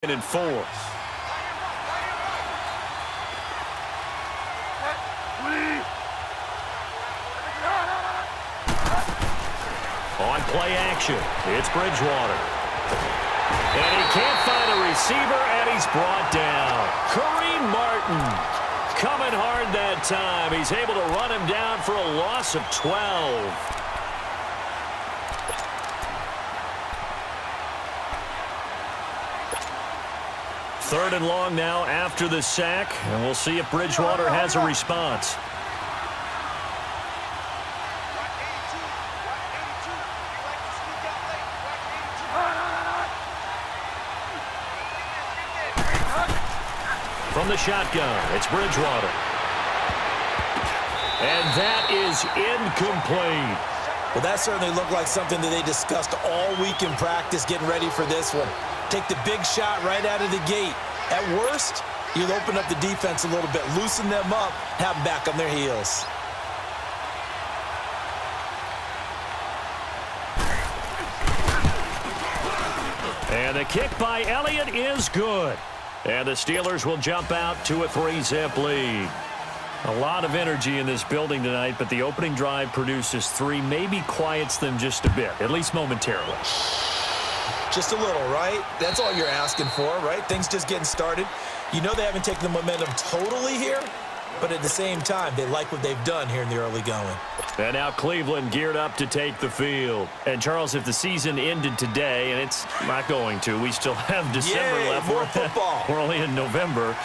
and 4. On play action, it's Bridgewater. And he can't find a receiver, and he's brought down. Kareem Martin coming hard that time. He's able to run him down for a loss of 12. Third and long now after the sack, and we'll see if Bridgewater has a response. From the shotgun, it's Bridgewater. And that is incomplete. Well, that certainly looked like something that they discussed all week in practice getting ready for this one. Take the big shot right out of the gate. At worst, you'll open up the defense a little bit, loosen them up, have them back on their heels. And the kick by Elliott is good. And the Steelers will jump out to a 3-zip lead. A lot of energy in this building tonight, but the opening drive produces 3, maybe quiets them just a bit, at least momentarily. Just a little, right? That's all you're asking for, right? Things just getting started. You know they haven't taken the momentum totally here, but at the same time, they like what they've done here in the early going. And now Cleveland geared up to take the field. And, Charles, if the season ended today, and it's not going to, we still have December left. More football. We're only in November.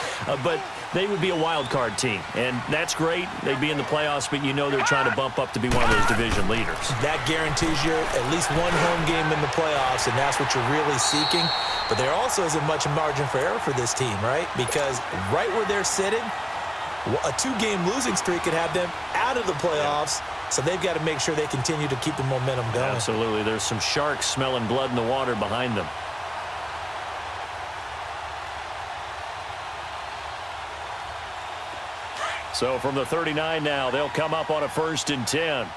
But they would be a wild card team. And that's great. They'd be in the playoffs, but you know they're trying to bump up to be one of those division leaders. That guarantees you at least one home game in the playoffs, and that's what you're really seeking. But there also isn't much margin for error for this team, right? Because right where they're sitting, a 2-game losing streak could have them out of the playoffs, so they've got to make sure they continue to keep the momentum going. Absolutely. There's some sharks smelling blood in the water behind them. So from the 39 now, they'll come up on a 1st and 10.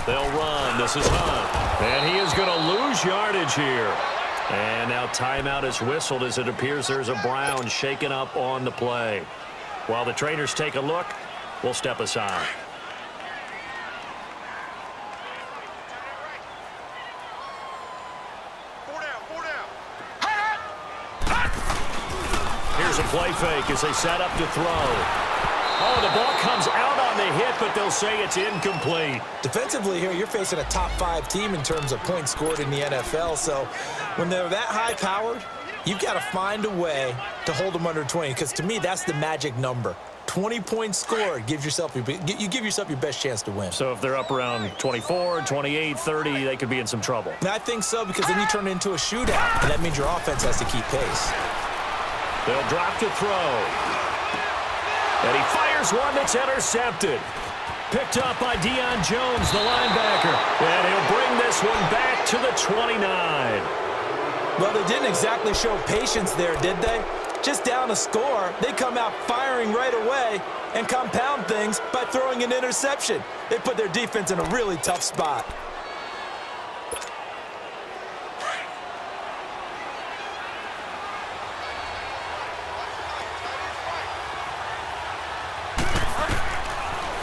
They'll run. This is Hunt. And he is going to lose yardage here. And now timeout is whistled as it appears there's a Brown shaken up on the play. While the trainers take a look, we'll step aside. Here's a play fake as they set up to throw. Oh, the ball comes out on the hit, but they'll say it's incomplete. Defensively here, you're facing a top 5 team in terms of points scored in the NFL. So when they're that high-powered, you've got to find a way to hold them under 20. Because to me, that's the magic number. 20 points scored. You give yourself your best chance to win. So if they're up around 24, 28, 30, they could be in some trouble. And I think so, because then you turn it into a shootout. And that means your offense has to keep pace. They'll drop to throw. And he fires one that's intercepted. Picked up by Deion Jones, the linebacker. And he'll bring this one back to the 29. Well, they didn't exactly show patience there, did they? Just down a score, they come out firing right away and compound things by throwing an interception. They put their defense in a really tough spot.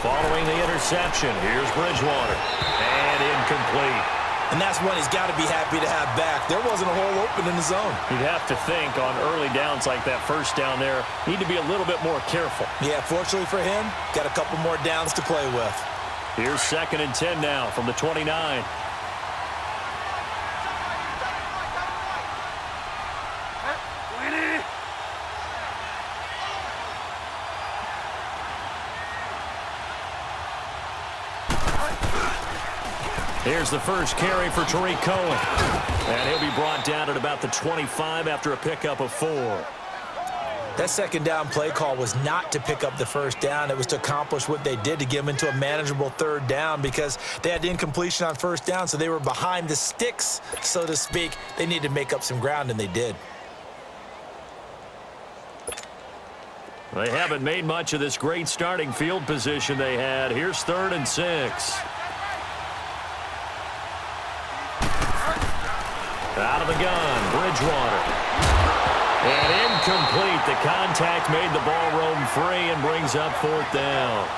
Following the interception, here's Bridgewater. And incomplete. And that's one he's got to be happy to have back. There wasn't a hole open in the zone. You'd have to think on early downs like that first down there, need to be a little bit more careful. Yeah, fortunately for him, got a couple more downs to play with. Here's 2nd and 10 now from the 29. Here's the first carry for Tariq Cohen. And he'll be brought down at about the 25 after a pickup of 4. That second down play call was not to pick up the first down. It was to accomplish what they did, to get them into a manageable 3rd down, because they had incompletion on 1st down, so they were behind the sticks, so to speak. They needed to make up some ground, and they did. They haven't made much of this great starting field position they had. Here's 3rd and 6. Out of the gun, Bridgewater. And incomplete. The contact made the ball roam free and brings up 4th down.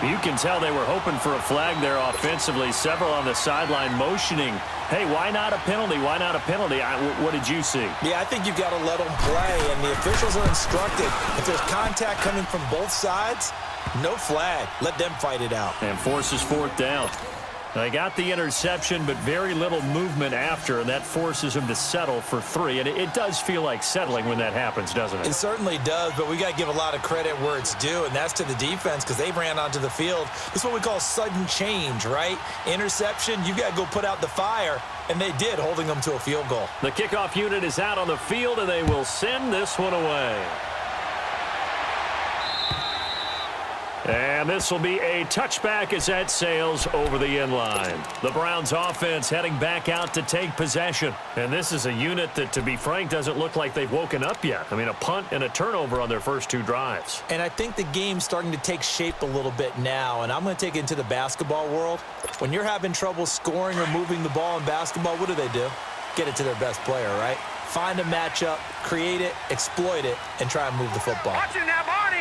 You can tell they were hoping for a flag there offensively. Several on the sideline motioning, hey, why not a penalty? Why not a penalty? What did you see? Yeah, I think you've got to let them play, and the officials are instructed. If there's contact coming from both sides, no flag. Let them fight it out. And forces 4th down. They got the interception, but very little movement after, and that forces him to settle for 3. And it does feel like settling when that happens, doesn't it? It certainly does, but we got to give a lot of credit where it's due, and that's to the defense because they ran onto the field. This is what we call sudden change, right? Interception, you got to go put out the fire, and they did, holding them to a field goal. The kickoff unit is out on the field, and they will send this one away. And this will be a touchback as that sails over the end line. The Browns offense heading back out to take possession. And this is a unit that, to be frank, doesn't look like they've woken up yet. I mean, a punt and a turnover on their first 2 drives. And I think the game's starting to take shape a little bit now. And I'm going to take it into the basketball world. When you're having trouble scoring or moving the ball in basketball, what do? Get it to their best player, right? Find a matchup, create it, exploit it, and try and move the football. Watching now, Barney!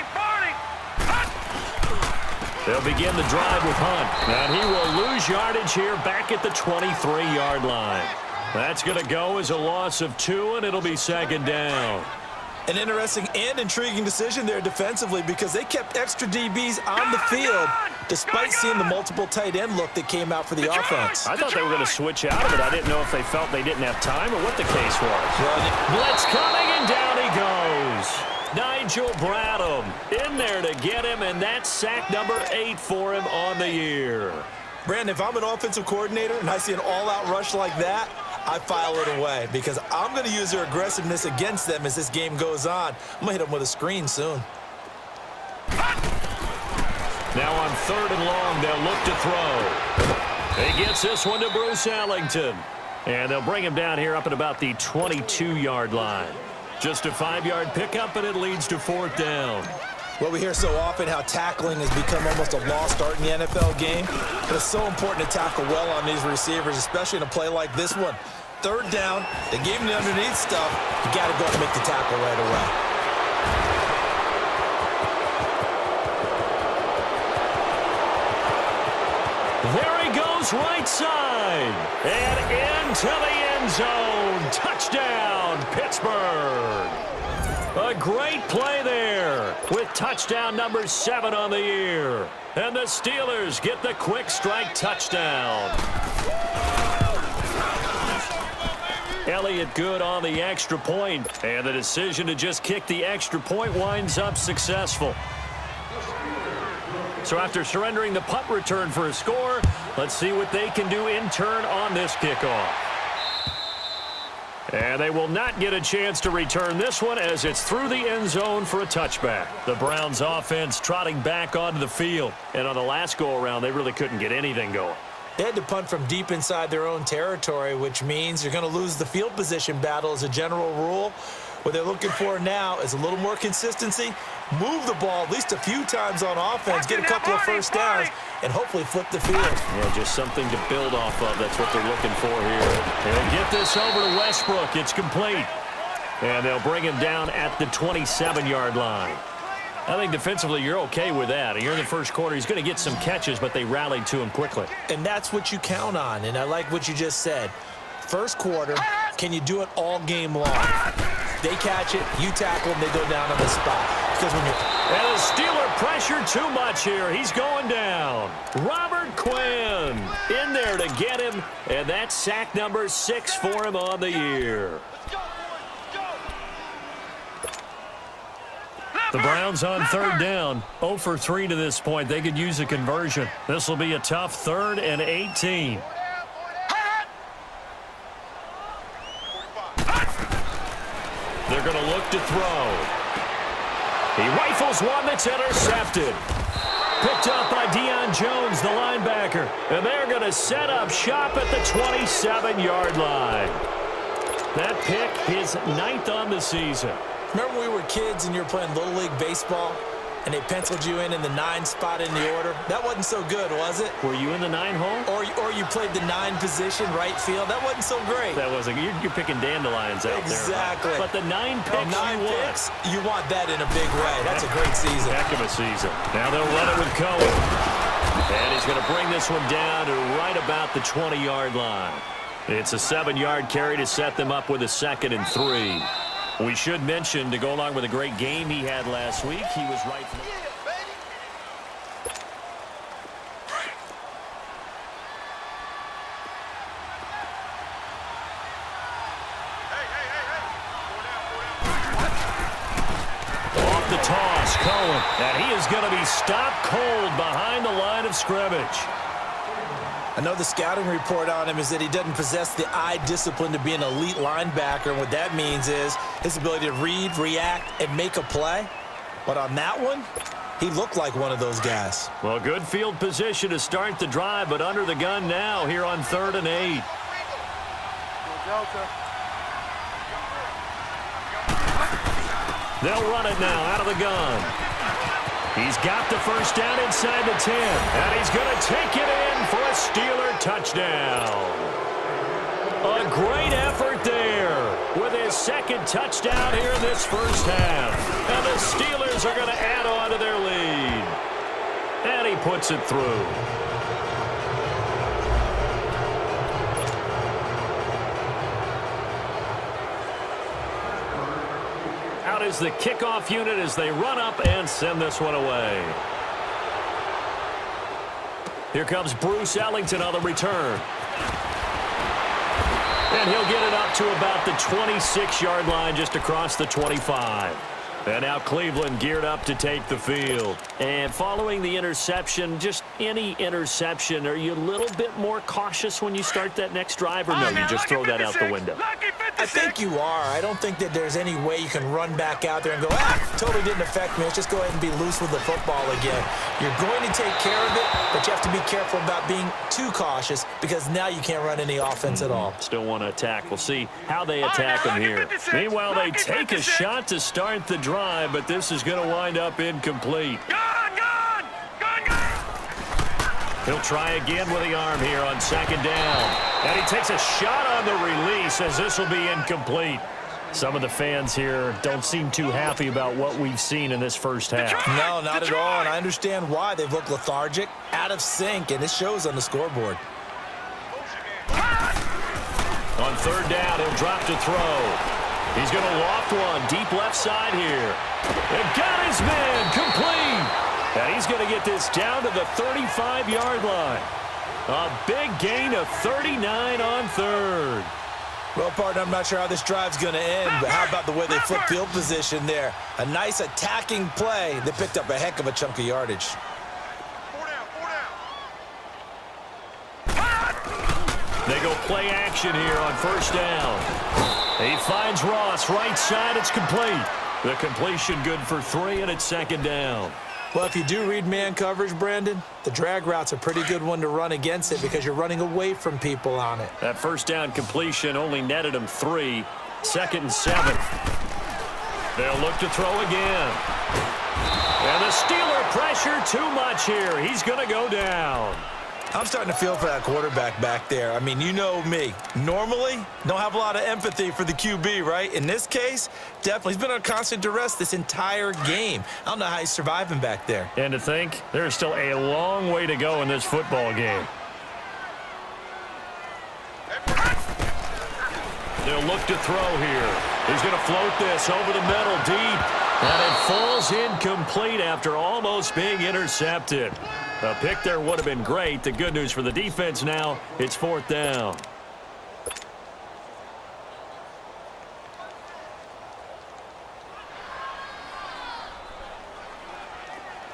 They'll begin the drive with Hunt. And he will lose yardage here back at the 23-yard line. That's going to go as a loss of 2, and it'll be 2nd down. An interesting and intriguing decision there defensively because they kept extra DBs on the field despite seeing the multiple tight end look that came out for the offense. I thought they were going to switch out of it. I didn't know if they felt they didn't have time or what the case was. Blitz coming, and down he goes. Nigel Bradham in there to get him, and that's sack number 8 for him on the year. Brandon, if I'm an offensive coordinator and I see an all-out rush like that, I file it away because I'm going to use their aggressiveness against them as this game goes on. I'm going to hit them with a screen soon. Now on 3rd and long, they'll look to throw. He gets this one to Bruce Ellington. And they'll bring him down here up at about the 22-yard line. Just a 5-yard pickup, and it leads to 4th down. Well, we hear so often how tackling has become almost a lost art in the NFL game. But it's so important to tackle well on these receivers, especially in a play like this one. 3rd down, they gave him the underneath stuff. You got to go and make the tackle right away. There he goes right side. And into the end zone. Touchdown, Pittsburgh. A great play there with touchdown number 7 on the year. And the Steelers get the quick strike touchdown. Elliott good on the extra point. And the decision to just kick the extra point winds up successful. So after surrendering the punt return for a score, let's see what they can do in turn on this kickoff. And they will not get a chance to return this one as it's through the end zone for a touchback. The Browns offense trotting back onto the field. And on the last go-around, they really couldn't get anything going. They had to punt from deep inside their own territory, which means you're going to lose the field position battle as a general rule. What they're looking for now is a little more consistency, move the ball at least a few times on offense, get a couple of first downs, and hopefully flip the field. Yeah, just something to build off of. That's what they're looking for here. They'll get this over to Westbrook. It's complete. And they'll bring him down at the 27-yard line. I think defensively you're okay with that. You're in the first quarter. He's going to get some catches, but they rallied to him quickly. And that's what you count on, and I like what you just said. First quarter, can you do it all game long? They catch it, you tackle them, they go down on the spot. Because when and the Steeler pressure too much here. He's going down. Robert Quinn in there to get him, and that's sack number 6 for him on the year. The Browns on 3rd down, 0 for 3 to this point. They could use a conversion. This will be a tough 3rd and 18. They're going to look to throw. He rifles one that's intercepted. Picked up by Deion Jones, the linebacker. And they're going to set up shop at the 27-yard line. That pick, his 9th on the season. Remember when we were kids and you were playing Little League Baseball and they penciled you in the 9 spot in the order? That wasn't so good, was it? Were you in the 9 hole? Or you played the 9 position, right field, that wasn't so great. That wasn't. You're picking dandelions out there. Exactly. But the 9 picks, you want that in a big way. That's a great season. Heck of a season. Now they'll run it with Cohen. And he's going to bring this one down to right about the 20-yard line. It's a 7-yard carry to set them up with a 2nd and 3. We should mention, to go along with a great game he had last week, he was right from the... Off the toss, Cohen. And he is going to be stopped cold behind the line of scrimmage. I know the scouting report on him is that he doesn't possess the eye discipline to be an elite linebacker. And what that means is his ability to read, react, and make a play. But on that one, he looked like one of those guys. Well, good field position to start the drive, but under the gun now here on 3rd and 8. They'll run it now out of the gun. He's got the first down inside the 10. And he's going to take it in for a Steeler touchdown. A great effort there with his 2nd touchdown here in this first half. And the Steelers are going to add on to their lead. And he puts it through. Out is the kickoff unit as they run up and send this one away. Here comes Bruce Ellington on the return. And he'll get it up to about the 26-yard line, just across the 25. And now Cleveland geared up to take the field. And following the interception, just any interception, are you a little bit more cautious when you start that next drive, or no, you just throw that out the window? I think you are. I don't think that there's any way you can run back out there and go, totally didn't affect me. Let's just go ahead and be loose with the football again. You're going to take care of it, but you have to be careful about being too cautious because now you can't run any offense at all. Still want to attack. We'll see how they attack them here. Meanwhile, they take a shot to start the drive, but this is going to wind up incomplete. He'll try again with the arm here on 2nd down. And he takes a shot on the release as this will be incomplete. Some of the fans here don't seem too happy about what we've seen in this first half. No, not at all, and I understand why. They've looked lethargic, out of sync, and it shows on the scoreboard. On 3rd down, he'll drop to throw. He's going to loft one deep left side here. And got his man complete. And he's going to get this down to the 35-yard line. A big gain of 39 on 3rd. Well, partner, I'm not sure how this drive's going to end, but how about the way they flip field position there? A nice attacking play that picked up a heck of a chunk of yardage. They go play action here on 1st down. He finds Ross right side. It's complete. The completion good for 3, and it's 2nd down. Well, if you do read man coverage, Brandon, the drag route's a pretty good one to run against it because you're running away from people on it. That 1st down completion only netted him 3. 2nd and 7. They'll look to throw again. And the Steeler pressure too much here. He's going to go down. I'm starting to feel for that quarterback back there. I mean, you know me. Normally, don't have a lot of empathy for the QB, right? In this case, definitely. He's been on constant duress this entire game. I don't know how he's surviving back there. And to think, there's still a long way to go in this football game. They'll look to throw here. He's going to float this over the middle deep. And it falls incomplete after almost being intercepted. A pick there would have been great. The good news for the defense now, it's 4th down.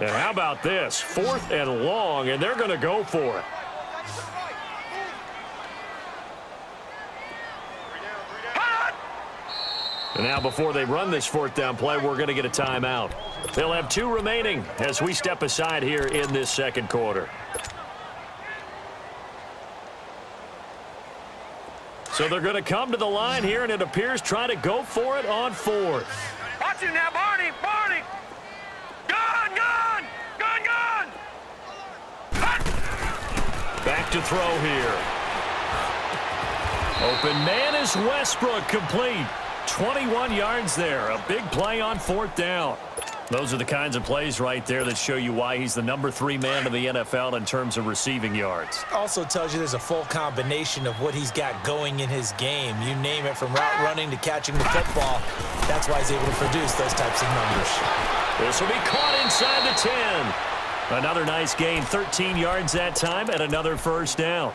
And how about this? 4th and long, and they're going to go for it. And now before they run this 4th down play, we're going to get a timeout. They'll have 2 remaining as we step aside here in this 2nd quarter. So they're going to come to the line here, and it appears try to go for it on 4th. Watch him now, Barney! Barney! Gun! Gun! Gun! Gun! Back back to throw here. Open man is Westbrook, complete. 21 yards there. A big play on 4th down. Those are the kinds of plays right there that show you why he's the number 3 man in the NFL in terms of receiving yards. Also tells you there's a full combination of what he's got going in his game. You name it, from route running to catching the football. That's why he's able to produce those types of numbers. This will be caught inside the 10. Another nice gain, 13 yards that time, and another 1st down.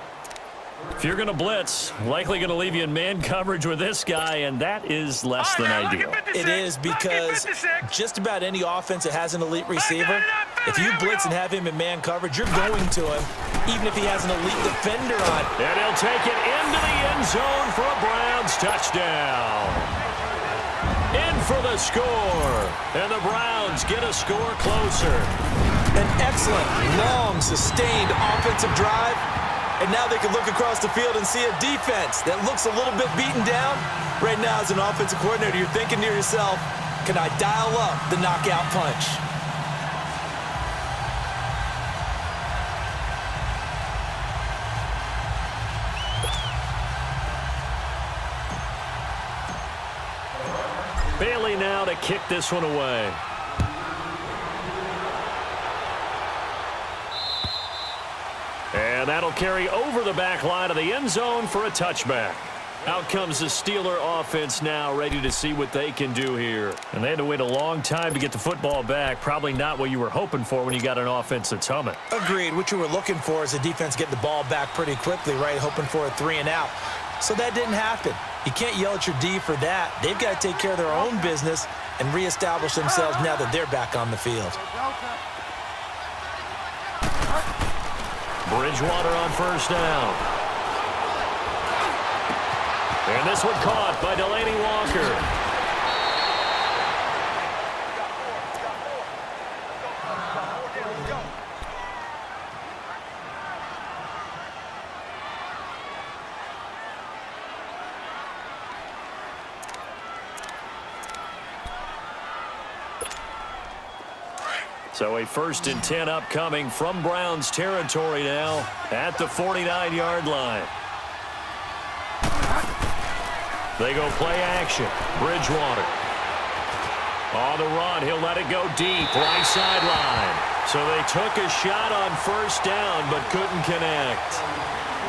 If you're going to blitz, likely going to leave you in man coverage with this guy, and that is less than ideal. It is, because just about any offense that has an elite receiver, if you blitz and have him in man coverage, you're going to him, even if he has an elite defender on. And he'll take it into the end zone for a Browns touchdown. In for the score, and the Browns get a score closer. An excellent, long, sustained offensive drive. And now they can look across the field and see a defense that looks a little bit beaten down. Right now, as an offensive coordinator, you're thinking to yourself, can I dial up the knockout punch? Bailey now to kick this one away. And that'll carry over the back line of the end zone for a touchback. Out comes the Steeler offense now, ready to see what they can do here. And they had to wait a long time to get the football back. Probably not what you were hoping for when you got an offense that's humming. Agreed. What you were looking for is a defense getting the ball back pretty quickly, right? Hoping for a 3 and out. So that didn't happen. You can't yell at your D for that. They've got to take care of their own business and reestablish themselves now that they're back on the field. Bridgewater on 1st down. And this one caught by Delaney Walker. So a 1st and 10 upcoming from Browns territory now at the 49-yard line. They go play action. Bridgewater. On the run, he'll let it go deep, right sideline. So they took a shot on 1st down but couldn't connect.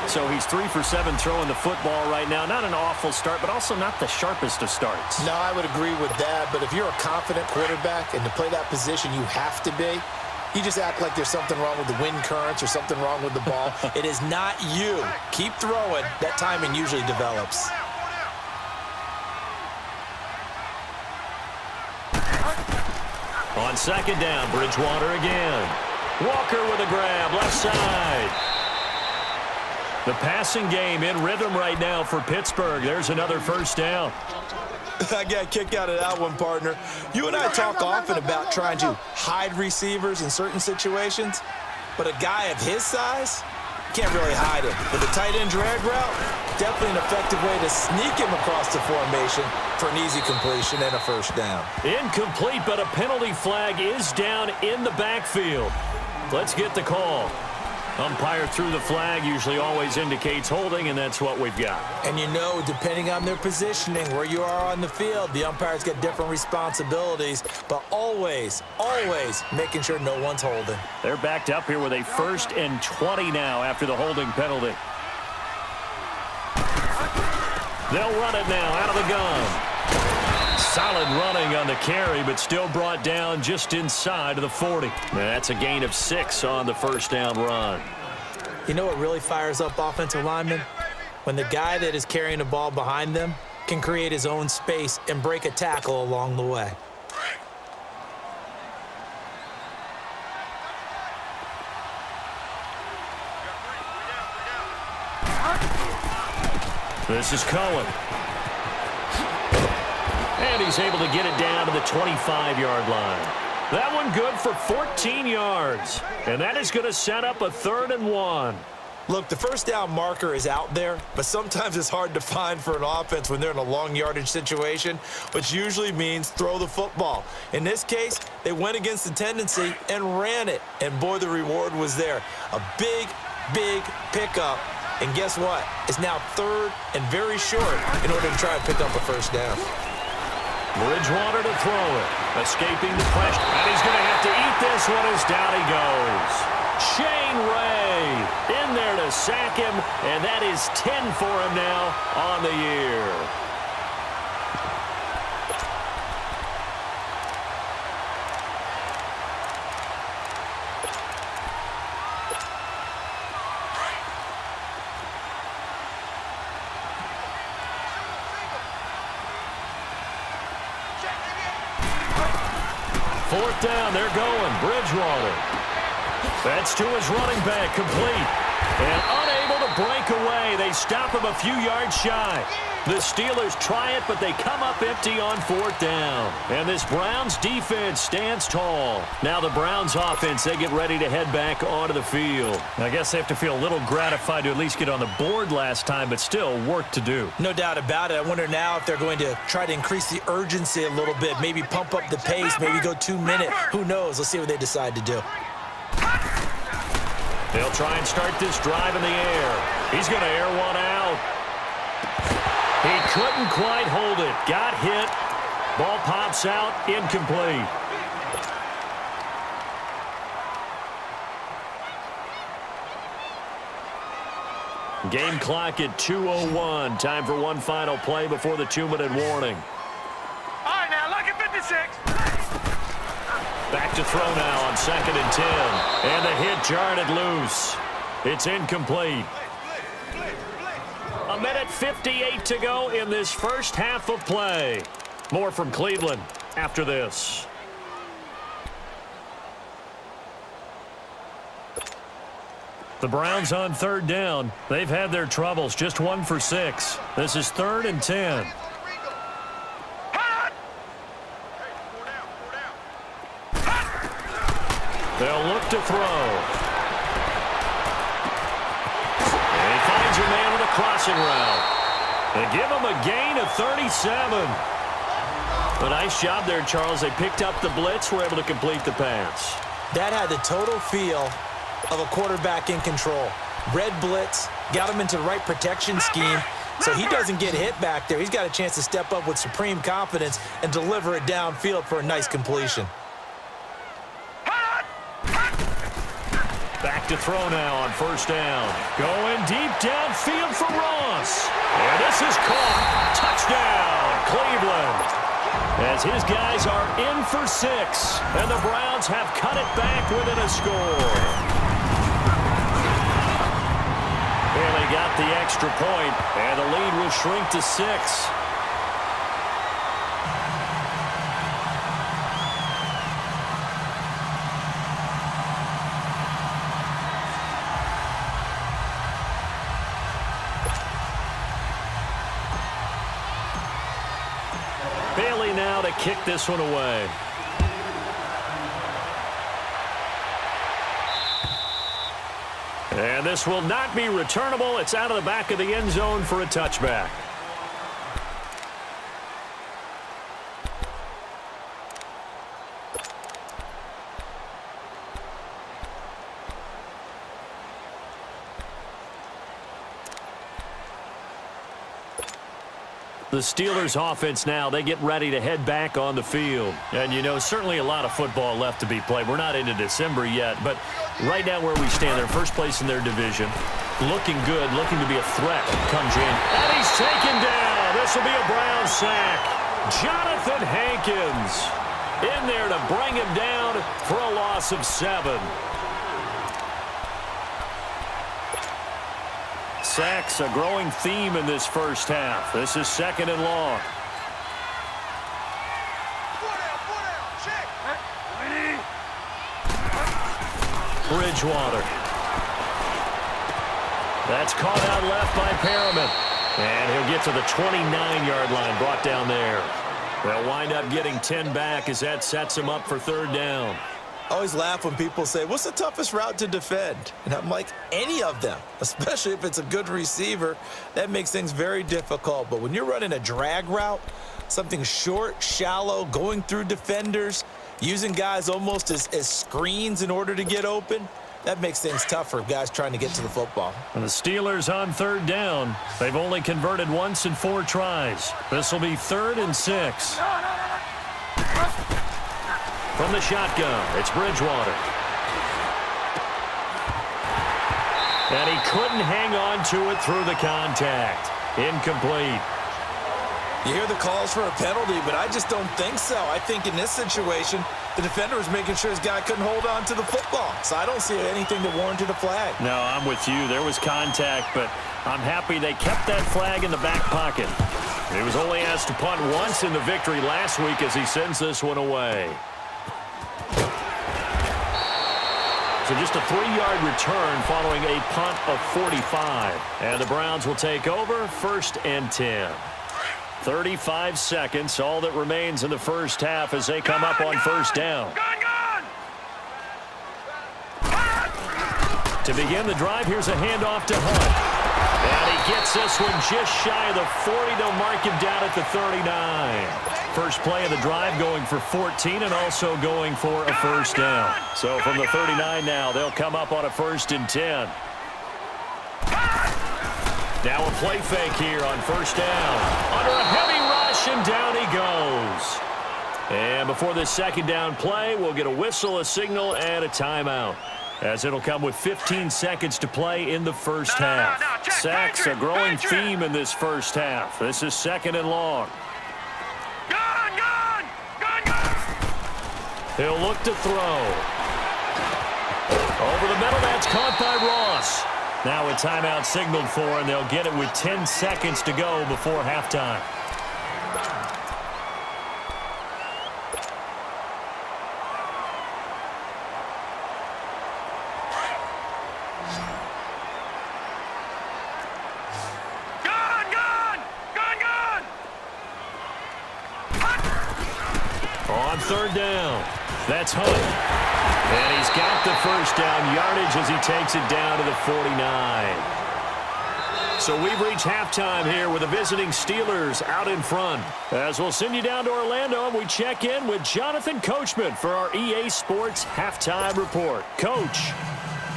So he's 3 for 7 throwing the football right now. Not an awful start, but also not the sharpest of starts. No, I would agree with that. But if you're a confident quarterback and to play that position you have to be, you just act like there's something wrong with the wind currents or something wrong with the ball. It is not you. Keep throwing. That timing usually develops. On 2nd down, Bridgewater again. Walker with a grab, left side. The passing game in rhythm right now for Pittsburgh. There's another 1st down. I got a kick out of that one, partner. You and I talk often about trying to hide receivers in certain situations, but a guy of his size can't really hide him. With a tight end drag route, definitely an effective way to sneak him across the formation for an easy completion and a 1st down. Incomplete, but a penalty flag is down in the backfield. Let's get the call. Umpire threw the flag, usually always indicates holding, and that's what we've got. And you know, depending on their positioning, where you are on the field, the umpires get different responsibilities, but always, always making sure no one's holding. They're backed up here with a 1st and 20 now after the holding penalty. They'll run it now out of the gun. Solid running on the carry, but still brought down just inside of the 40. That's a gain of 6 on the 1st down run. You know what really fires up offensive linemen? When the guy that is carrying the ball behind them can create his own space and break a tackle along the way. This is Cohen. And he's able to get it down to the 25-yard line. That one good for 14 yards. And that is going to set up a 3rd and 1. Look, the 1st down marker is out there, but sometimes it's hard to find for an offense when they're in a long yardage situation, which usually means throw the football. In this case, they went against the tendency and ran it. And boy, the reward was there. A big, big pickup. And guess what? It's now third and very short in order to try and pick up a first down. Bridgewater to throw it. Escaping the pressure. And he's going to have to eat this one as down he goes. Shane Ray in there to sack him. And that is 10 for him now on the year. Fourth down, they're going. Bridgewater. That's to his running back, complete. And unable to break away. They stop him a few yards shy. The Steelers try it, but they come up empty on fourth down. And this Browns defense stands tall. Now the Browns offense, they get ready to head back onto the field. I guess they have to feel a little gratified to at least get on the board last time, but still work to do. No doubt about it. I wonder now if they're going to try to increase the urgency a little bit, maybe pump up the pace, maybe go 2 minute. Who knows? Let's see what they decide to do. They'll try and start this drive in the air. He's going to air one out. He couldn't quite hold it. Got hit. Ball pops out. Incomplete. Game clock at 2:01. Time for one final play before the 2-minute warning. All right, now, look at 56. Back to throw now on 2nd and 10. And the hit jarred it loose. It's incomplete. 1:58 to go in this first half of play. More from Cleveland after this. The Browns on third down. They've had their troubles, just 1 for 6. This is 3rd and 10. They'll look to throw. And he finds a man with a crossing route. They give him a gain of 37. A nice job there, Charles. They picked up the blitz, were able to complete the pass. That had the total feel of a quarterback in control. Red blitz, got him into the right protection scheme, so he doesn't get hit back there. He's got a chance to step up with supreme confidence and deliver it downfield for a nice completion. Back to throw now on first down. Going deep downfield for Ross. And this is caught. Touchdown, Cleveland. As his guys are in for 6. And the Browns have cut it back within a score. And they got the extra point, and the lead will shrink to 6. Bailey now to kick this one away. And this will not be returnable. It's out of the back of the end zone for a touchback. The Steelers offense now, they get ready to head back on the field. And, you know, certainly a lot of football left to be played. We're not into December yet, but right now where we stand, they're first place in their division. Looking good, looking to be a threat come January. And he's taken down. This will be a Brown sack. Jonathan Hankins in there to bring him down for a loss of 7. Sacks, a growing theme in this first half. This is 2nd and long. Bridgewater. That's caught out left by Perriman. And he'll get to the 29-yard line, brought down there. They'll wind up getting 10 back as that sets him up for 3rd down. I always laugh when people say, what's the toughest route to defend? And I'm like, any of them, especially if it's a good receiver. That makes things very difficult. But when you're running a drag route, something short, shallow, going through defenders, using guys almost as screens in order to get open, that makes things tough for guys trying to get to the football. And the Steelers on third down. They've only converted once in 4 tries. This will be 3rd and 6. From the shotgun, it's Bridgewater. And he couldn't hang on to it through the contact. Incomplete. You hear the calls for a penalty, but I just don't think so. I think in this situation, the defender was making sure his guy couldn't hold on to the football. So I don't see anything that warranted a flag. No, I'm with you. There was contact, but I'm happy they kept that flag in the back pocket. He was only asked to punt once in the victory last week as he sends this one away. So just a 3-yard return following a punt of 45. And the Browns will take over 1st and 10. 35 seconds, all that remains in the first half as they come up on 1st down. To begin the drive, here's a handoff to Hunt. And he gets this one just shy of the 40. They'll mark him down at the 39. First play of the drive going for 14 and also going for a 1st down. So from the 39 now, they'll come up on a 1st and 10. Now a play fake here on 1st down. Under a heavy rush, and down he goes. And before this 2nd down play, we'll get a whistle, a signal, and a timeout, as it'll come with 15 seconds to play in the first half. Sacks a growing theme in this first half. This is 2nd and long. He'll look to throw. Over the middle, that's caught by Ross. Now a timeout signaled for, and they'll get it with 10 seconds to go before halftime. On 3rd down, that's Hunt. And he's got the 1st down yardage as he takes it down to the 49. So we've reached halftime here with the visiting Steelers out in front. As we'll send you down to Orlando, and we check in with Jonathan Coachman for our EA Sports Halftime Report. Coach.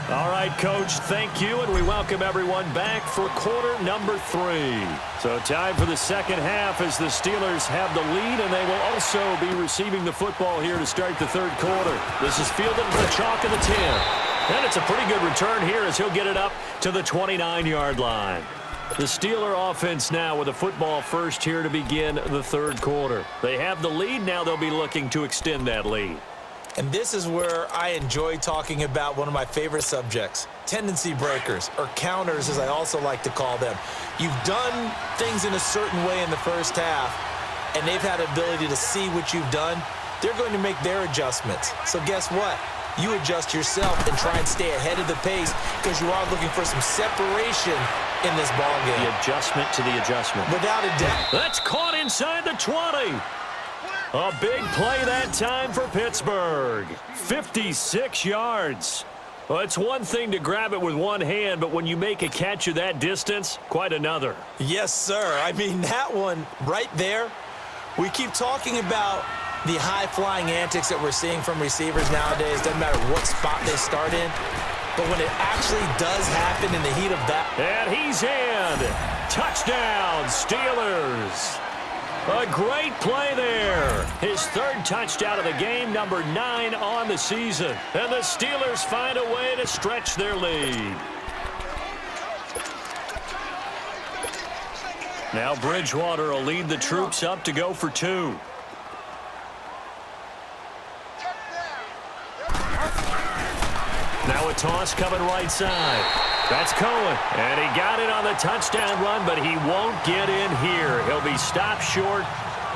All right, Coach, thank you, and we welcome everyone back for quarter number 3. So time for the 2nd half as the Steelers have the lead, and they will also be receiving the football here to start the 3rd quarter. This is fielded to the chalk of the 10. And it's a pretty good return here as he'll get it up to the 29-yard line. The Steeler offense now with a football first here to begin the 3rd quarter. They have the lead. Now they'll be looking to extend that lead. And this is where I enjoy talking about one of my favorite subjects, tendency breakers, or counters as I also like to call them. You've done things in a certain way in the first half, and they've had the ability to see what you've done. They're going to make their adjustments. So guess what? You adjust yourself and try and stay ahead of the pace because you are looking for some separation in this ball game. The adjustment to the adjustment. Without a doubt. That's caught inside the 20. A big play that time for Pittsburgh. 56 yards. Well, it's one thing to grab it with one hand, but when you make a catch of that distance, quite another. Yes, sir. I mean, that one right there, we keep talking about the high-flying antics that we're seeing from receivers nowadays. Doesn't matter what spot they start in. But when it actually does happen in the heat of that. And he's in. Touchdown, Steelers. A great play there. His 3rd touchdown of the game, number 9 on the season. And the Steelers find a way to stretch their lead. Now Bridgewater will lead the troops up to go for 2. Now a toss coming right side. That's Cohen, and he got it on the touchdown run, but he won't get in here. He'll be stopped short,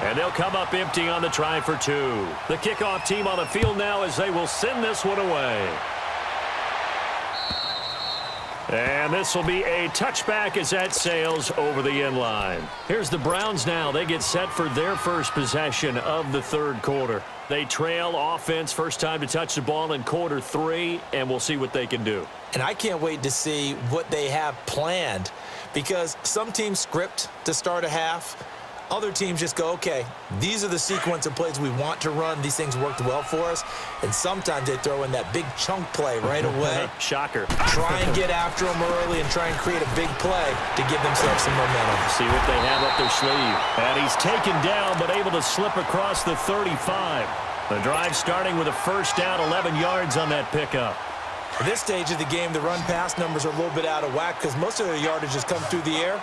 and they'll come up empty on the try for 2. The kickoff team on the field now as they will send this one away. And this will be a touchback as that sails over the end line. Here's the Browns now. They get set for their first possession of the 3rd quarter. They trail offense, first time to touch the ball in quarter 3, and we'll see what they can do. And I can't wait to see what they have planned because some teams script to start a half. Other teams just go, okay, these are the sequence of plays we want to run. These things worked well for us. And sometimes they throw in that big chunk play right away. Shocker. Try and get after them early and try and create a big play to give themselves some momentum. See what they have up their sleeve. And he's taken down but able to slip across the 35. The drive starting with a first down, 11 yards on that pickup. At this stage of the game, the run-pass numbers are a little bit out of whack because most of their yardage has come through the air.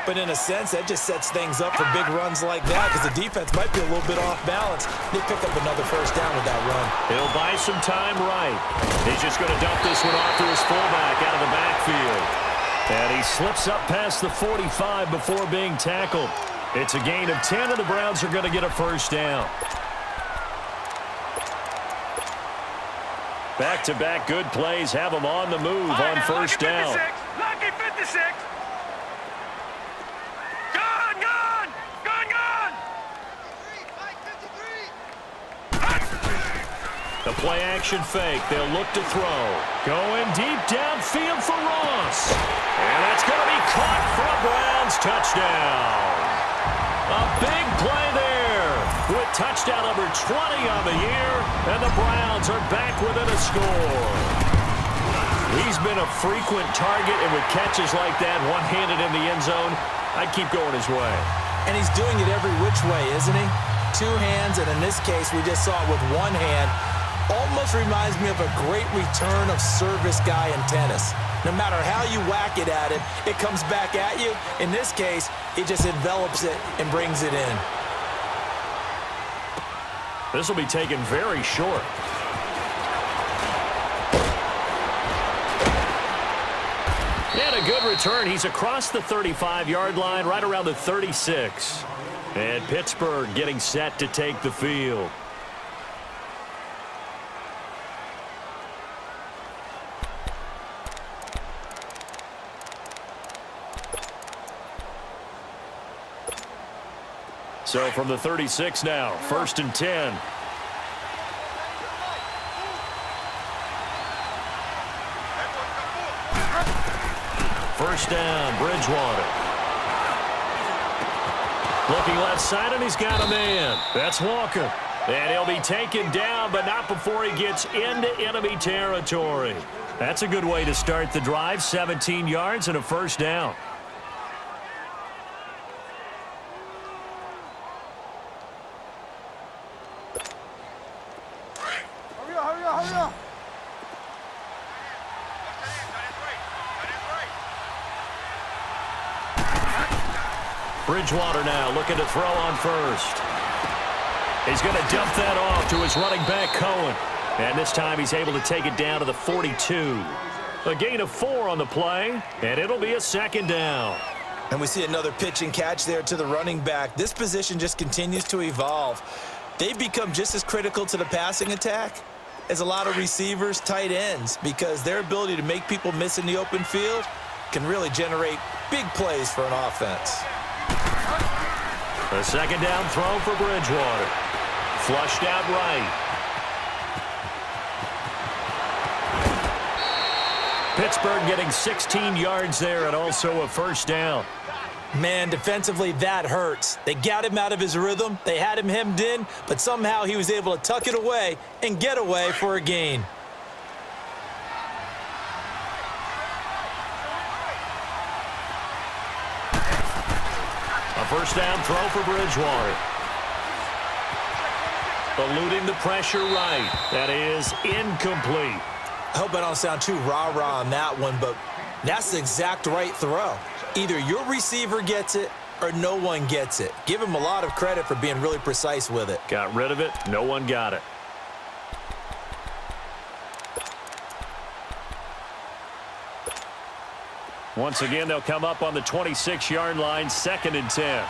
But in a sense, that just sets things up for big runs like that because the defense might be a little bit off balance. They pick up another first down with that run. He'll buy some time right. He's just going to dump this one off to his fullback out of the backfield. And he slips up past the 45 before being tackled. It's a gain of 10, and the Browns are going to get a first down. Back-to-back good plays have them on the move on first down. Lucky 56. The play-action fake. They'll look to throw. Going deep downfield for Ross. And that's going to be caught for a Browns touchdown. A big play there with touchdown number 20 on the year, and the Browns are back within a score. He's been a frequent target, and with catches like that, one-handed in the end zone, I'd keep going his way. And he's doing it every which way, isn't he? Two hands, and in this case, we just saw it with one hand. Almost reminds me of a great return of service guy in tennis. No matter how you whack it at him, it comes back at you. In this case, it just envelops it and brings it in. This will be taken very short. And a good return. He's across the 35-yard line, right around the 36. And Pittsburgh getting set to take the field. So from the 36 now, 1st and 10. First down, Bridgewater. Looking left side, and he's got a man. That's Walker. And he'll be taken down, but not before he gets into enemy territory. That's a good way to start the drive, 17 yards and a first down. Bridgewater now looking to throw on first. He's going to dump that off to his running back, Cohen. And this time he's able to take it down to the 42. A gain of 4 on the play, and it'll be a second down. And we see another pitch and catch there to the running back. This position just continues to evolve. They've become just as critical to the passing attack as a lot of receivers, tight ends, because their ability to make people miss in the open field can really generate big plays for an offense. A second down throw for Bridgewater. Flushed out right. Pittsburgh getting 16 yards there and also a first down. Man, defensively, that hurts. They got him out of his rhythm. They had him hemmed in, but somehow he was able to tuck it away and get away for a gain. A first down throw for Bridgewater. Eluding the pressure right. That is incomplete. I hope I don't sound too rah-rah on that one, but that's the exact right throw. Either your receiver gets it or no one gets it. Give him a lot of credit for being really precise with it. Got rid of it. No one got it. Once again, they'll come up on the 26-yard line, 2nd and 10.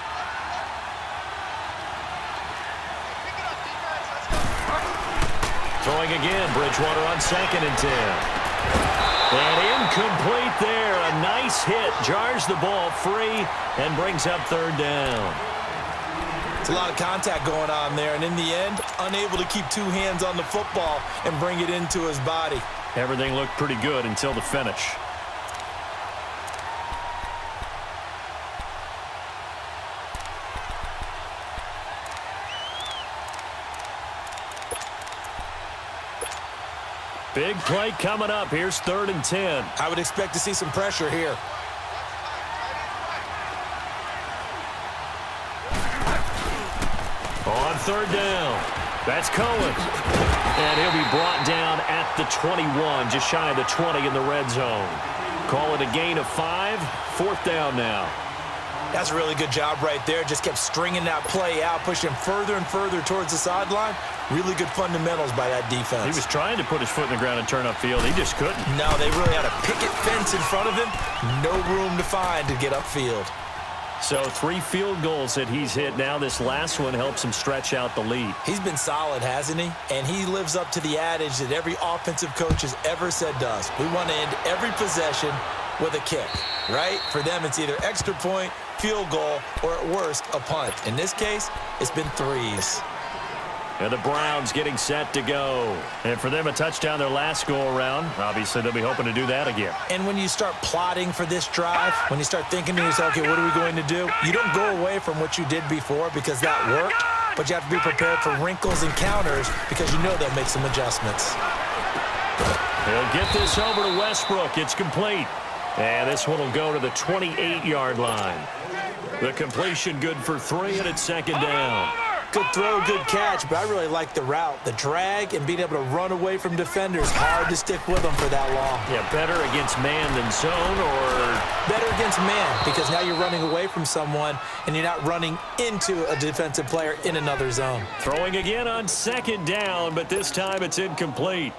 Throwing again, Bridgewater on 2nd and 10. And incomplete there. A nice hit. Jars the ball free and brings up 3rd down. It's a lot of contact going on there, and in the end, unable to keep 2 hands on the football and bring it into his body. Everything looked pretty good until the finish. Big play coming up. Here's 3rd and 10. I would expect to see some pressure here. On 3rd down. That's Cohen. And he'll be brought down at the 21, just shy of the 20 in the red zone. Call it a gain of 5. 4th down now. That's a really good job right there. Just kept stringing that play out, pushing further and further towards the sideline. Really good fundamentals by that defense. He was trying to put his foot in the ground and turn upfield. He just couldn't. No, they really had a picket fence in front of him. No room to find to get upfield. So 3 field goals that he's hit now. This last one helps him stretch out the lead. He's been solid, hasn't he? And he lives up to the adage that every offensive coach has ever said to us. We want to end every possession with a kick, right? For them, it's either extra point, field goal, or at worst, a punt. In this case, it's been 3s. And the Browns getting set to go. And for them, a touchdown their last go-around. Obviously, they'll be hoping to do that again. And when you start plotting for this drive, when you start thinking to yourself, okay, what are we going to do? You don't go away from what you did before because that worked, but you have to be prepared for wrinkles and counters because you know they'll make some adjustments. He'll get this over to Westbrook. It's complete. And this one will go to the 28-yard line. The completion good for 3, and it's 2nd down. Good throw, good catch, but I really like the route. The drag and being able to run away from defenders. Hard to stick with them for that long. Yeah, better against man than zone, or better against man, because now you're running away from someone and you're not running into a defensive player in another zone. Throwing again on 2nd down, but this time it's incomplete.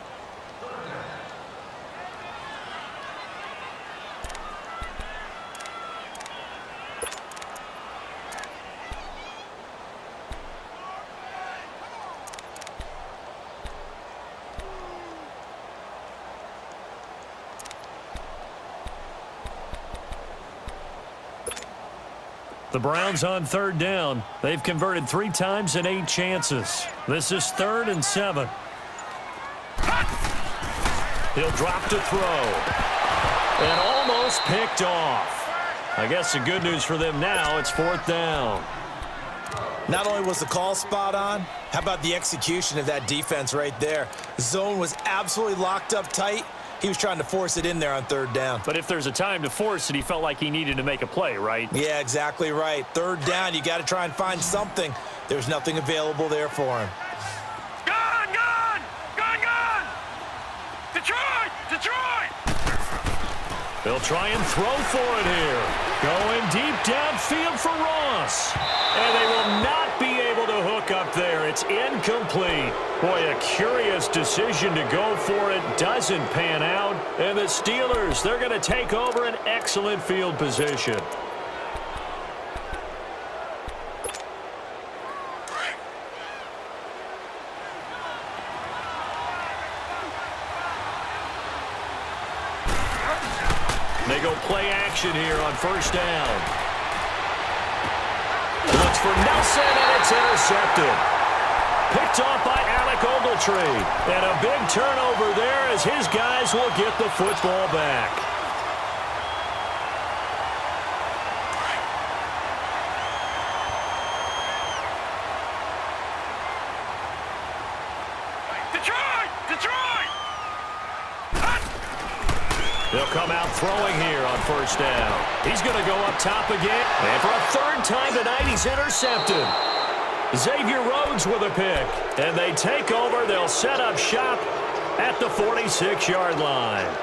The Browns on 3rd down. They've converted 3 times in 8 chances. This is 3rd and 7. He'll drop to throw. And almost picked off. I guess the good news for them now, it's 4th down. Not only was the call spot on, how about the execution of that defense right there? The zone was absolutely locked up tight. He was trying to force it in there on 3rd down. But if there's a time to force it, he felt like he needed to make a play, right? Yeah, exactly right. 3rd down, you got to try and find something. There's nothing available there for him. Gone! Gone! Gone! Gone! Detroit! Detroit! They'll try and throw for it here. Going deep downfield for Ross. And they will not be able to hook up there. It's incomplete. Boy, a curious decision to go for it. Doesn't pan out. And the Steelers, they're going to take over an excellent field position. They go play action here on 1st down. Looks for Nelson, and it's intercepted. Picked off by Alec Ogletree. And a big turnover there as his guys will get the football back. Detroit! Detroit! They'll come out throwing here on 1st down. He's going to go up top again. And for a 3rd time tonight, he's intercepted. Xavier Rhodes with a pick. And they take over. They'll set up shop at the 46-yard line.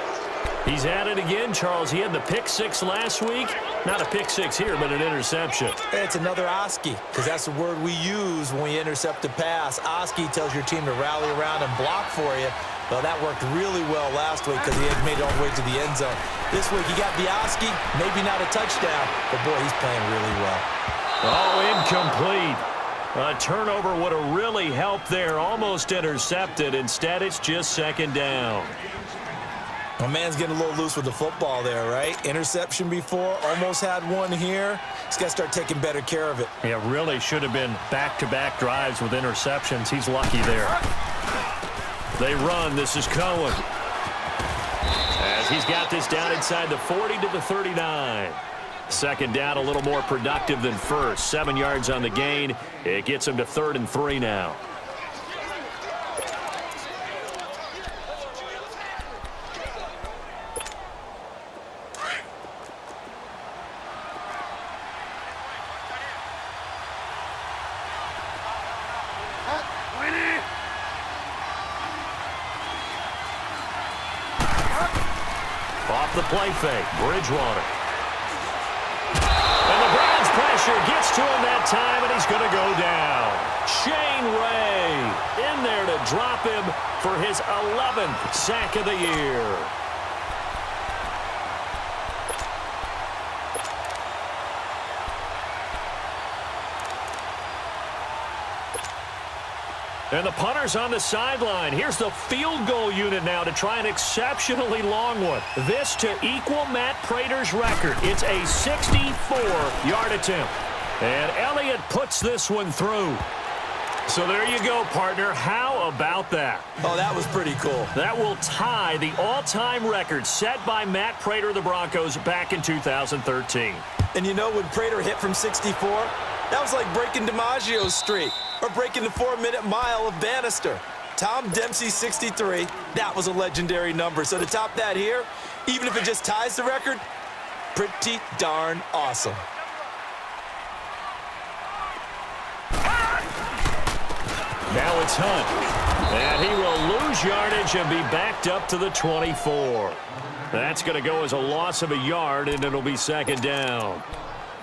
He's at it again, Charles. He had the pick 6 last week. Not a pick 6 here, but an interception. It's another Oski, because that's the word we use when we intercept a pass. Oski tells your team to rally around and block for you. Well, that worked really well last week because he had made it all the way to the end zone. This week he got the Oski, maybe not a touchdown, but boy, he's playing really well. Oh, incomplete. A turnover would have really helped there. Almost intercepted. Instead, it's just 2nd down. My man's getting a little loose with the football there, right? Interception before, almost had one here. He's got to start taking better care of it. Yeah, really should have been back-to-back drives with interceptions. He's lucky there. They run. This is Cohen. As he's got this down inside the 40 to the 39. 2nd down, a little more productive than 1st. 7 yards on the gain. It gets him to 3rd and 3 now. play fake. Bridgewater. And the Browns pressure gets to him that time, and he's going to go down. Shane Ray in there to drop him for his 11th sack of the year. And the punter's on the sideline. Here's the field goal unit now to try an exceptionally long one. This to equal Matt Prater's record. It's a 64-yard attempt. And Elliott puts this one through. So there you go, partner. How about that? Oh, that was pretty cool. That will tie the all-time record set by Matt Prater of the Broncos back in 2013. And you know, when Prater hit from 64, that was like breaking DiMaggio's streak or breaking the 4-minute mile of Bannister. Tom Dempsey, 63, that was a legendary number. So to top that here, even if it just ties the record, pretty darn awesome. Now it's Hunt. And he will lose yardage and be backed up to the 24. That's going to go as a loss of a yard, and it'll be second down.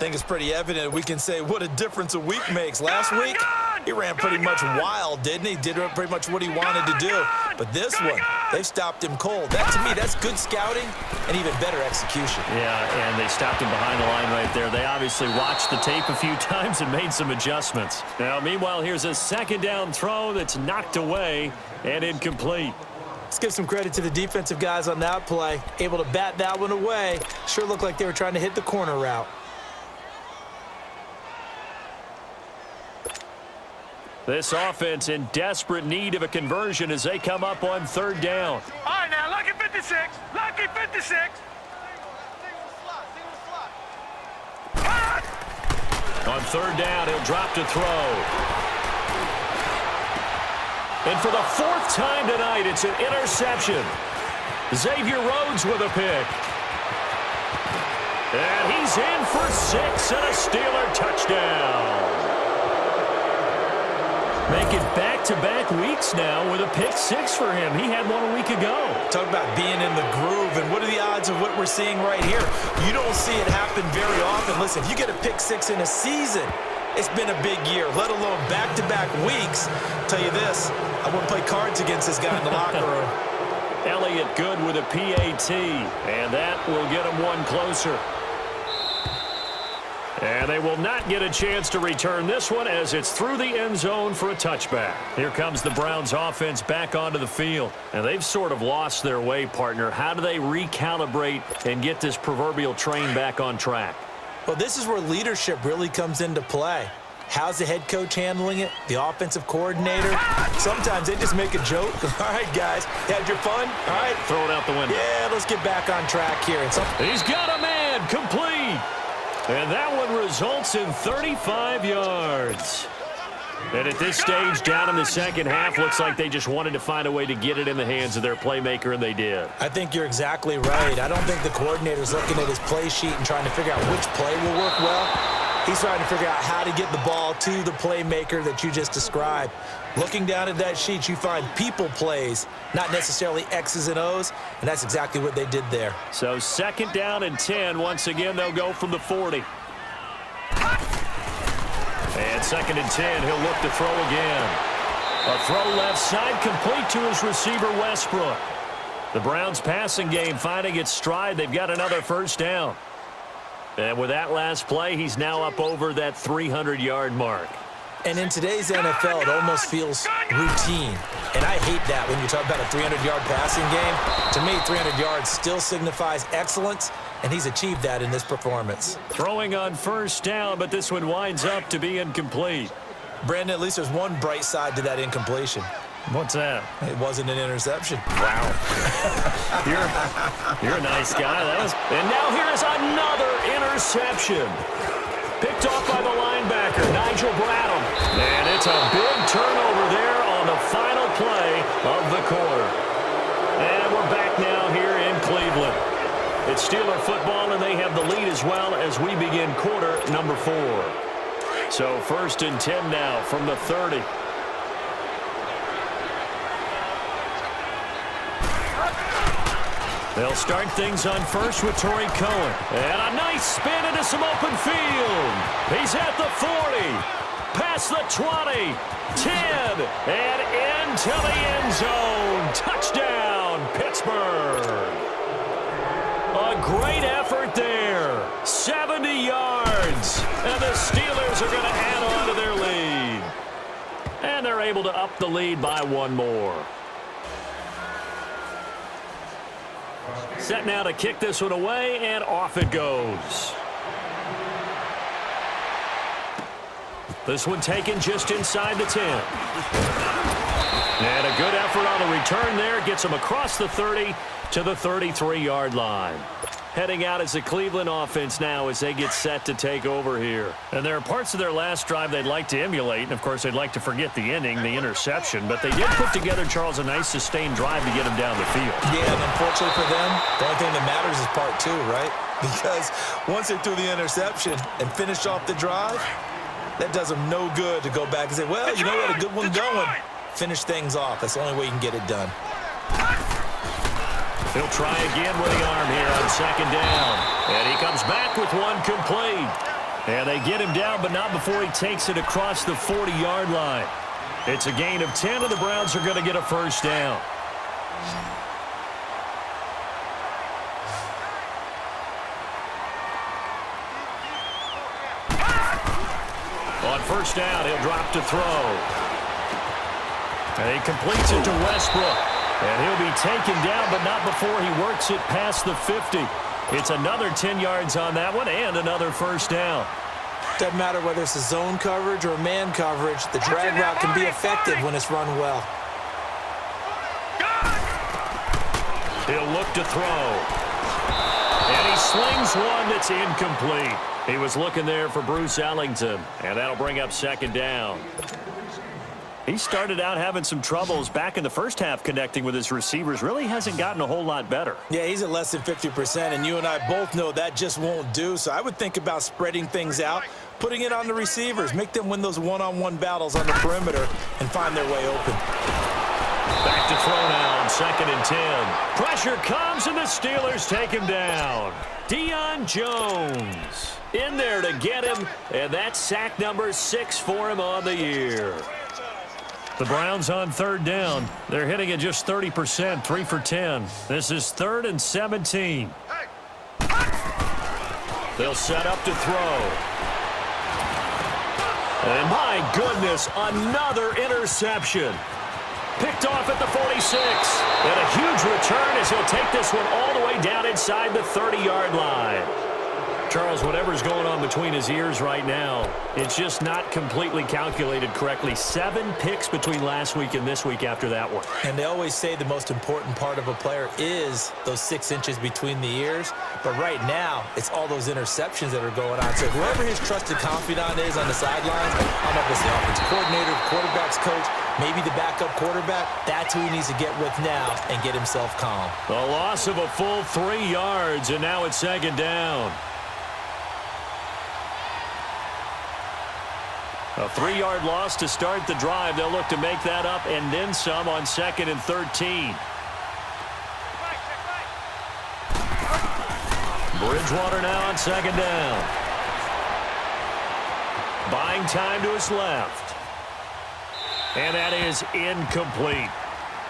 I think it's pretty evident we can say what a difference a week makes. Last week, he ran pretty much wild, didn't he? Did pretty much what he wanted to do. But this one, they've stopped him cold. That, to me, that's good scouting and even better execution. Yeah, and they stopped him behind the line right there. They obviously watched the tape a few times and made some adjustments. Now, meanwhile, here's a second down throw that's knocked away and incomplete. Let's give some credit to the defensive guys on that play. Able to bat that one away. Sure looked like they were trying to hit the corner route. This offense in desperate need of a conversion as they come up on third down. All right, now, lucky 56. Lucky 56. On third down, he'll drop to throw. And for the fourth time tonight, it's an interception. Xavier Rhodes with a pick. And he's in for 6 and a Steeler touchdown. Making back-to-back weeks now with a pick 6 for him. He had one a week ago. Talk about being in the groove, and what are the odds of what we're seeing right here? You don't see it happen very often. Listen, if you get a pick 6 in a season, it's been a big year, let alone back-to-back weeks. I'll tell you this, I wouldn't play cards against this guy in the locker room. Elliott good with a PAT, and that will get him one closer. And they will not get a chance to return this one as it's through the end zone for a touchback. Here comes the Browns offense back onto the field. And they've sort of lost their way, partner. How do they recalibrate and get this proverbial train back on track? Well, this is where leadership really comes into play. How's the head coach handling it? The offensive coordinator? Sometimes they just make a joke. All right, guys, you had your fun? All right. Throw it out the window. Yeah, let's get back on track here. He's got a man, complete. And that one results in 35 yards. And at this stage, down in the second half, looks like they just wanted to find a way to get it in the hands of their playmaker, and they did. I think you're exactly right. I don't think the coordinator's looking at his play sheet and trying to figure out which play will work well. He's trying to figure out how to get the ball to the playmaker that you just described. Looking down at that sheet, you find people plays, not necessarily X's and O's, and that's exactly what they did there. So second down and 10. Once again, they'll go from the 40. And second and 10, he'll look to throw again. A throw left side complete to his receiver, Westbrook. The Browns passing game finding its stride. They've got another first down. And with that last play, he's now up over that 300-yard mark. And in today's NFL, it almost feels routine. And I hate that when you talk about a 300-yard passing game. To me, 300 yards still signifies excellence, and he's achieved that in this performance. Throwing on first down, but this one winds up to be incomplete. Brandon, at least there's one bright side to that incompletion. What's that? It wasn't an interception. Wow. you're a nice guy. And now here's another interception. Picked off by the linebacker, Nigel Bradham. And it's a big turnover there on the final play of the quarter. And we're back now here in Cleveland. It's Steeler football, and they have the lead as well as we begin quarter number 4. So first and 10 now from the 30. They'll start things on first with Torrey Cohen. And a nice spin into some open field. He's at the 40, past the 20, 10, and into the end zone. Touchdown, Pittsburgh. A great effort there. 70 yards. And the Steelers are going to add on to their lead. And they're able to up the lead by one more. Set now to kick this one away, and off it goes. This one taken just inside the 10. And a good effort on the return there. Gets him across the 30 to the 33-yard line. Heading out as the Cleveland offense now as they get set to take over here. And there are parts of their last drive they'd like to emulate. And, of course, they'd like to forget the ending, the interception. But they did put together, Charles, a nice sustained drive to get them down the field. Yeah, and unfortunately for them, the only thing that matters is part two, right? Because once they threw the interception and finished off the drive, that does them no good to go back and say, well, you know what, a good one going. Finish things off. That's the only way you can get it done. He'll try again with the arm here on second down. And he comes back with one complete. And they get him down, but not before he takes it across the 40-yard line. It's a gain of 10, and the Browns are going to get a first down. On first down, he'll drop to throw. And he completes it to Westbrook. And he'll be taken down, but not before he works it past the 50. It's another 10 yards on that one and another first down. Doesn't matter whether it's a zone coverage or man coverage, the drag route can be effective when it's run well. He'll look to throw. And he slings one that's incomplete. He was looking there for Bruce Ellington, and that'll bring up second down. He started out having some troubles back in the first half connecting with his receivers. Really hasn't gotten a whole lot better. Yeah, he's at less than 50%, and you and I both know that just won't do. So I would think about spreading things out, putting it on the receivers, make them win those one-on-one battles on the perimeter, and find their way open. Back to throw now on second and 10. Pressure comes, and the Steelers take him down. Deion Jones in there to get him, and that's sack number 6 for him on the year. The Browns on third down. They're hitting at just 30%, 3 for 10. This is 3rd and 17. They'll set up to throw. And my goodness, another interception. Picked off at the 46. And a huge return as he'll take this one all the way down inside the 30-yard line. Charles, whatever's going on between his ears right now, it's just not completely calculated correctly. 7 picks between last week and this week after that one. And they always say the most important part of a player is those 6 inches between the ears. But right now, it's all those interceptions that are going on. So whoever his trusted confidant is on the sidelines, I don't know if it's the offensive coordinator, the quarterback's coach, maybe the backup quarterback, that's who he needs to get with now and get himself calm. A loss of a full 3 yards, and now it's second down. A 3-yard loss to start the drive. They'll look to make that up and then some on second and 13. Bridgewater now on second down. Buying time to his left. And that is incomplete.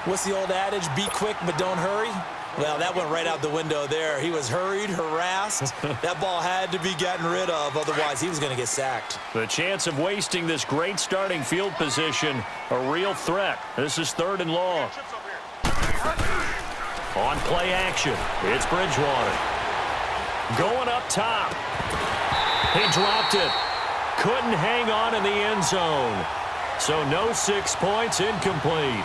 What's the old adage? Be quick, but don't hurry. Well, that went right out the window there. He was hurried, harassed. That ball had to be gotten rid of, otherwise he was going to get sacked. The chance of wasting this great starting field position, a real threat. This is 3rd and long. On play action, it's Bridgewater. Going up top. He dropped it. Couldn't hang on in the end zone. So no 6 points, incomplete.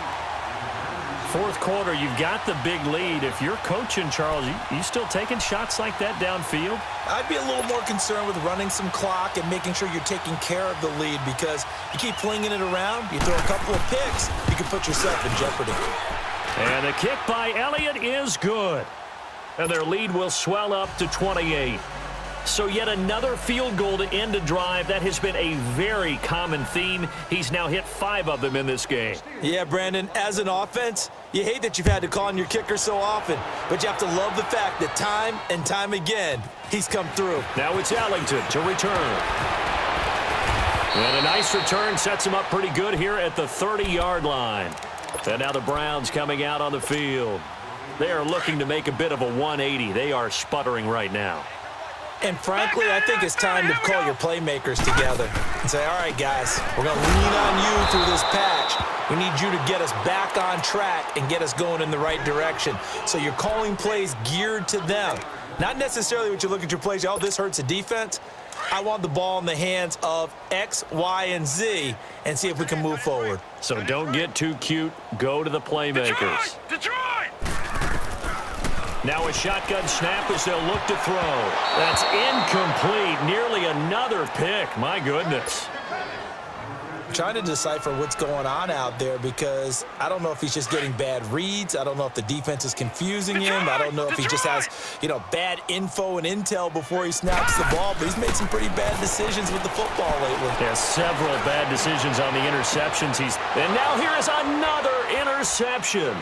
4th quarter, you've got the big lead. If you're coaching, Charles, you still taking shots like that downfield? I'd be a little more concerned with running some clock and making sure you're taking care of the lead, because you keep flinging it around, you throw a couple of picks, you can put yourself in jeopardy. And the kick by Elliott is good. And their lead will swell up to 28. So yet another field goal to end a drive. That has been a very common theme. He's now hit 5 of them in this game. Yeah, Brandon, as an offense, You hate that you've had to call on your kicker so often, but you have to love the fact that time and time again, he's come through. Now it's Ellington to return. And a nice return sets him up pretty good here at the 30-yard line. And now the Browns coming out on the field. They are looking to make a bit of a 180. They are sputtering right now. And frankly, I think it's time to call your playmakers together and say, all right, guys, we're going to lean on you through this patch. We need you to get us back on track and get us going in the right direction. So you're calling plays geared to them. Not necessarily what you look at your plays, oh, this hurts the defense. I want the ball in the hands of X, Y, and Z and see if we can move forward. So don't get too cute. Go to the playmakers. Detroit! Now a shotgun snap as they'll look to throw. That's incomplete. Nearly another pick. My goodness. Trying to decipher what's going on out there because I don't know if he's just getting bad reads. I don't know if the defense is confusing him. I don't know if he just has, bad info and intel before he snaps the ball. But he's made some pretty bad decisions with the football lately. Yeah, several bad decisions on the interceptions. And now here is another interception.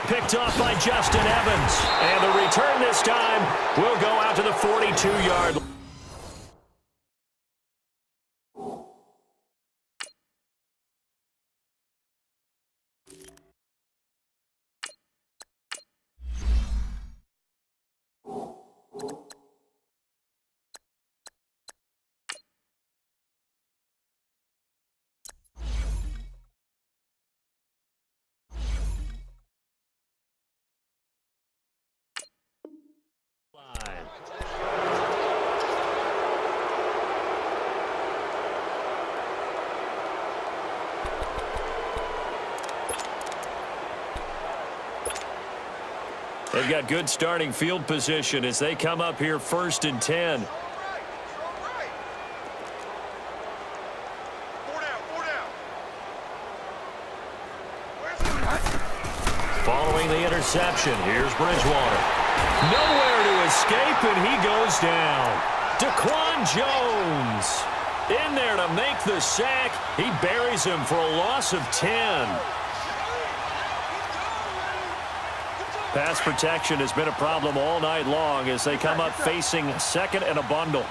Picked off by Justin Evans. And the return this time will go out to the 42-yard line. They've got good starting field position as they come up here 1st and 10. Following the interception, here's Bridgewater. Nowhere to escape, and he goes down. Daquan Jones in there to make the sack. He buries him for a loss of 10. Pass protection has been a problem all night long as they come up facing 2nd and a bundle.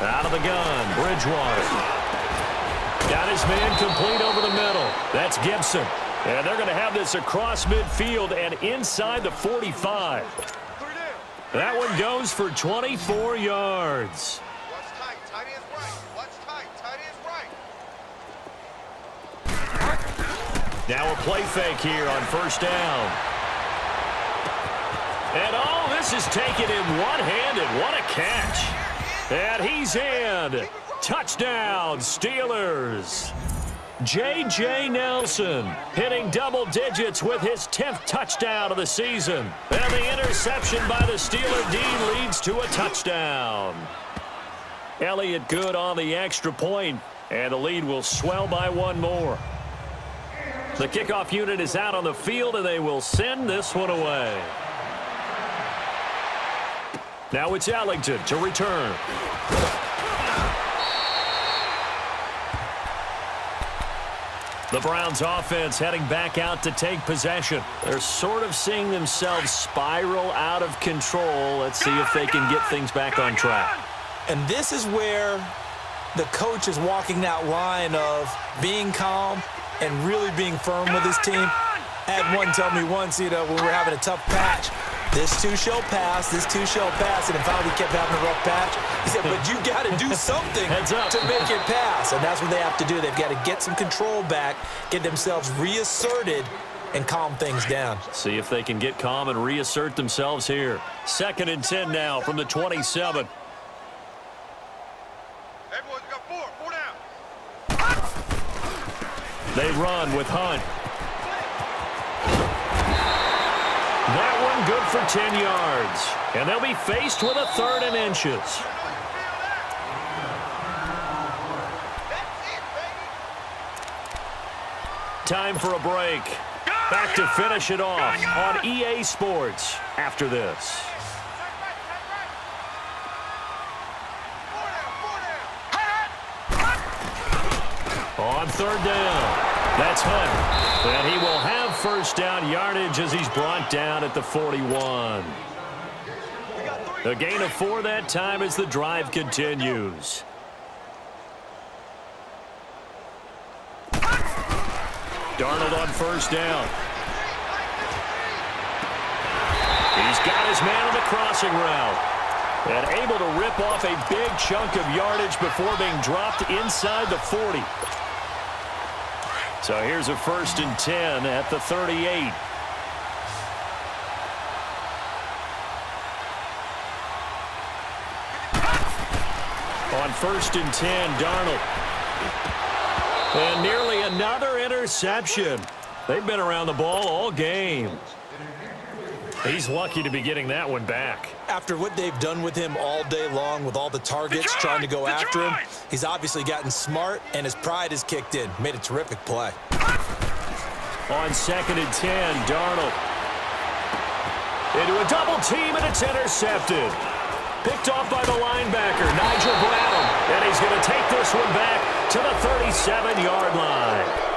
Out of the gun, Bridgewater. Got his man complete over the middle. That's Gibson. And they're going to have this across midfield and inside the 45. That one goes for 24 yards. Now a play fake here on 1st down. And this is taken in one-handed. What a catch. And he's in. Touchdown, Steelers. J.J. Nelson hitting double digits with his 10th touchdown of the season. And the interception by the Steeler D leads to a touchdown. Elliott good on the extra point, and the lead will swell by one more. The kickoff unit is out on the field, and they will send this one away. Now it's Ellington to return. The Browns offense heading back out to take possession. They're sort of seeing themselves spiral out of control. Let's see if they can get things back on track. And this is where the coach is walking that line of being calm and really being firm with his team. I had one tell me once, when we were having a tough patch, this too shall pass, this too shall pass, and if we kept having a rough patch, he said, but you got to do something to make it pass, and that's what they have to do. They've got to get some control back, get themselves reasserted, and calm things down. See if they can get calm and reassert themselves here. 2nd and 10 now from the 27. Everyone's got four down. They run with Hunt. That one good for 10 yards. And they'll be faced with a 3rd and inches. Time for a break. Back to finish it off on EA Sports after this. On third down, that's Hunt. And he will have first down yardage as he's brought down at the 41. A gain of 4 that time as the drive continues. Darnold on first down. He's got his man on the crossing route. And able to rip off a big chunk of yardage before being dropped inside the 40. So here's a 1st and 10 at the 38. On 1st and 10, Darnold. And nearly another interception. They've been around the ball all game. He's lucky to be getting that one back. After what they've done with him all day long with all the targets trying to go after him, he's obviously gotten smart, and his pride has kicked in. Made a terrific play. On 2nd and 10, Darnold. Into a double team, and it's intercepted. Picked off by the linebacker, Nigel Brown. And he's going to take this one back to the 37-yard line.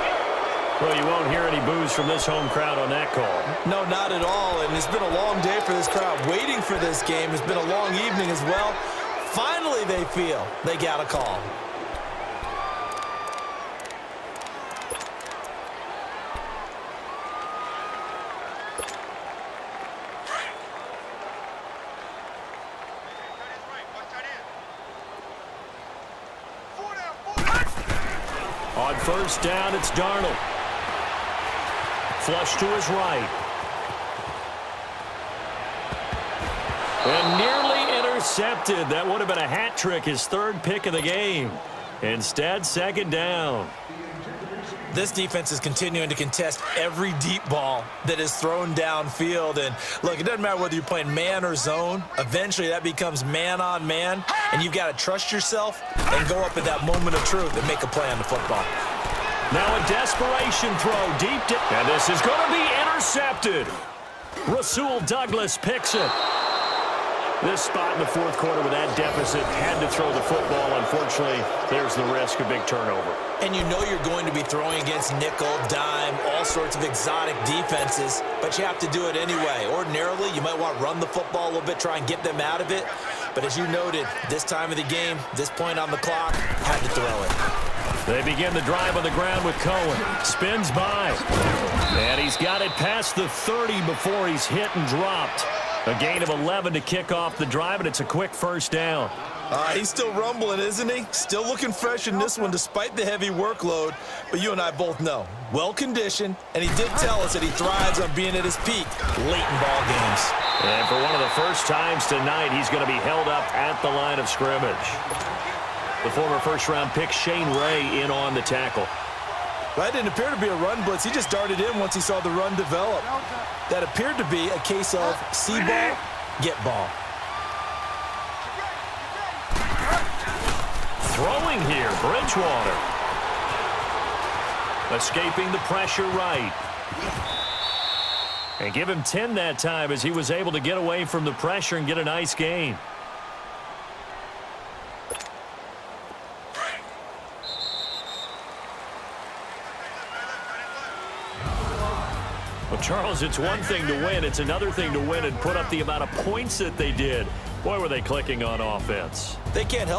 Well, you won't hear any boos from this home crowd on that call. No, not at all, and it's been a long day for this crowd. Waiting for this game. It's been a long evening as well. Finally, they feel they got a call. On first down, it's Darnold. Flush to his right. And nearly intercepted. That would have been a hat trick, his 3rd pick of the game. Instead, 2nd down. This defense is continuing to contest every deep ball that is thrown downfield. And, look, it doesn't matter whether you're playing man or zone. Eventually, that becomes man on man. And you've got to trust yourself and go up at that moment of truth and make a play on the football. Now a desperation throw deep. And this is going to be intercepted. Rasul Douglas picks it. This spot in the 4th quarter with that deficit had to throw the football. Unfortunately, there's the risk of big turnover. And you know you're going to be throwing against nickel, dime, all sorts of exotic defenses, but you have to do it anyway. Ordinarily, you might want to run the football a little bit, try and get them out of it. But as you noted, this time of the game, this point on the clock, had to throw it. They begin the drive on the ground with Cohen. Spins by. And he's got it past the 30 before he's hit and dropped. A gain of 11 to kick off the drive, and it's a quick first down. He's still rumbling, isn't he? Still looking fresh in this one despite the heavy workload. But you and I both know, well-conditioned, and he did tell us that he thrives on being at his peak late in ball games. And for one of the first times tonight, he's going to be held up at the line of scrimmage. The former first-round pick, Shane Ray, in on the tackle. That didn't appear to be a run blitz. He just darted in once he saw the run develop. That appeared to be a case of see ball, get ball. Throwing here, Bridgewater. Escaping the pressure right. And give him 10 that time as he was able to get away from the pressure and get a nice gain. Well, Charles, it's one thing to win. It's another thing to win and put up the amount of points that they did. Boy, were they clicking on offense. They can't help